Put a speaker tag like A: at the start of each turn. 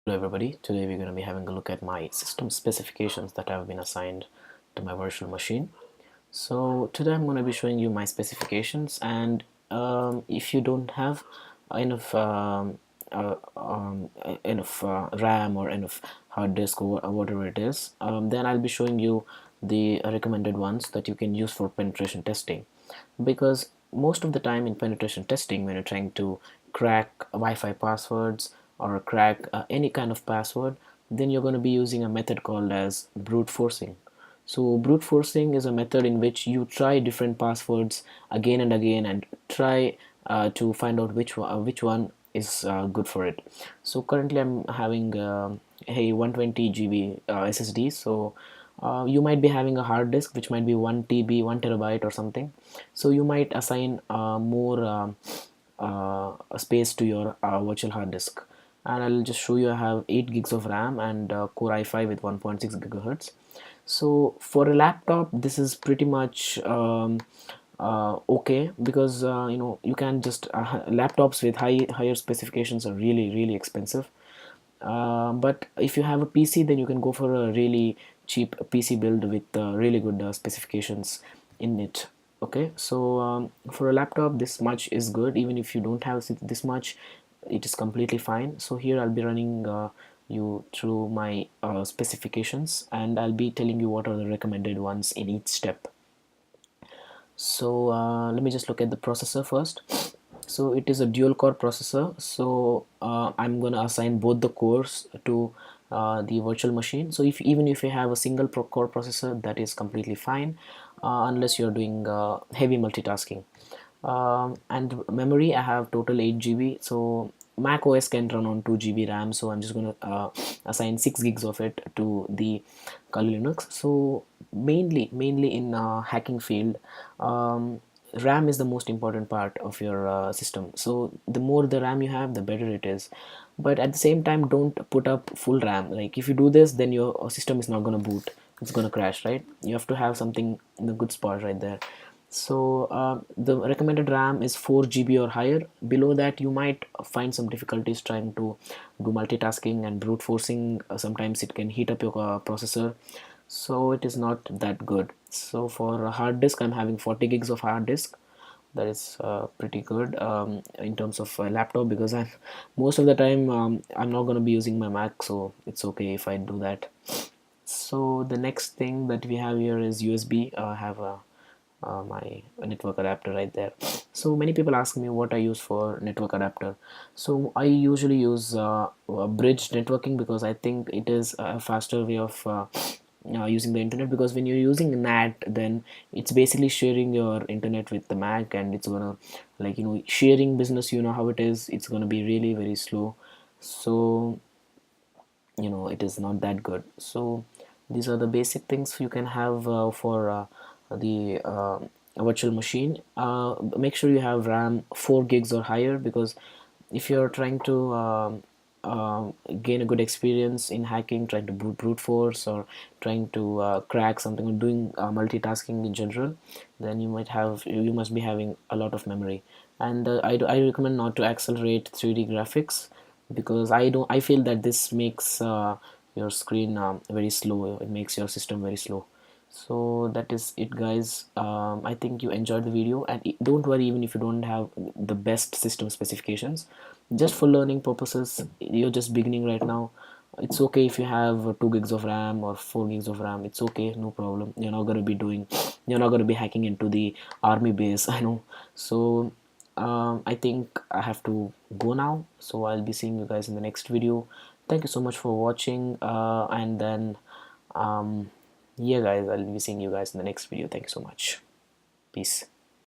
A: Hello everybody, today we're going to be having a look at my system specifications that have been assigned to my virtual machine. So today I'm going to be showing you my specifications, and if you don't have enough RAM or enough hard disk or whatever it is, then I'll be showing you the recommended ones that you can use for penetration testing. Because most of the time in penetration testing, when you're trying to crack Wi-Fi passwords or crack any kind of password, then you're going to be using a method called as brute forcing. So brute forcing is a method in which you try different passwords again and again and try to find out which one is good for it. So currently I'm having a 120 GB SSD. So you might be having a hard disk which might be 1 TB, 1 terabyte or something. So you might assign more space to your virtual hard disk. And I'll just show you. I have 8 gigs of RAM and Core i5 with 1.6 gigahertz. So for a laptop, this is pretty much okay, because you can just laptops with higher specifications are really expensive. But if you have a PC, then you can go for a really cheap PC build with really good specifications in it. Okay, so for a laptop, this much is good. Even if you don't have this much, it is completely fine. So here I'll be running you through my specifications, and I'll be telling you what are the recommended ones in each step. So let me just look at the processor first. So it is a dual core processor. So I'm gonna assign both the cores to the virtual machine. So if even if you have a single core processor, that is completely fine, unless you're doing heavy multitasking. And memory, I have total 8 GB. So Mac OS can run on 2 GB RAM, so I'm just going to assign 6 gigs of it to the Kali Linux. So mainly in hacking field, RAM is the most important part of your system. So the more the RAM you have, the better it is. But at the same time, don't put up full RAM. Like if you do this, then your system is not going to boot. It's going to crash, right? You have to have something in the good spot right there. So the recommended RAM is 4 GB or higher. Below that, you might find some difficulties trying to do multitasking and brute forcing. Sometimes it can heat up your processor, so it is not that good. So for a hard disk, I'm having 40 gigs of hard disk. That is pretty good in terms of laptop, because I'm most of the time I'm not going to be using my Mac, so it's okay if I do that. So the next thing that we have here is USB. I have my network adapter right there. So many people ask me what I use for network adapter. So I usually use bridge networking, because I think it is a faster way of using the internet. Because when you're using NAT, then it's basically sharing your internet with the Mac, and it's gonna, like, sharing business, how it is, it's gonna be really very slow. So it is not that good. So these are the basic things you can have for the virtual machine. Make sure you have RAM 4 gigs or higher, because if you're trying to gain a good experience in hacking, trying to brute force, or trying to crack something, or doing multitasking in general, then you must be having a lot of memory. And I recommend not to accelerate 3D graphics, because I feel that this makes your screen very slow. It makes your system very slow. So that is it, guys. I think you enjoyed the video, and don't worry even if you don't have the best system specifications. Just for learning purposes, you're just beginning right now. It's okay if you have 2 gigs of RAM or 4 gigs of RAM. It's okay, no problem. You're not going to be hacking into the army base. I know. So I think I have to go now, so I'll be seeing you guys in the next video. Thank you so much for watching, and then yeah guys, I'll be seeing you guys in the next video. Thank you so much. Peace.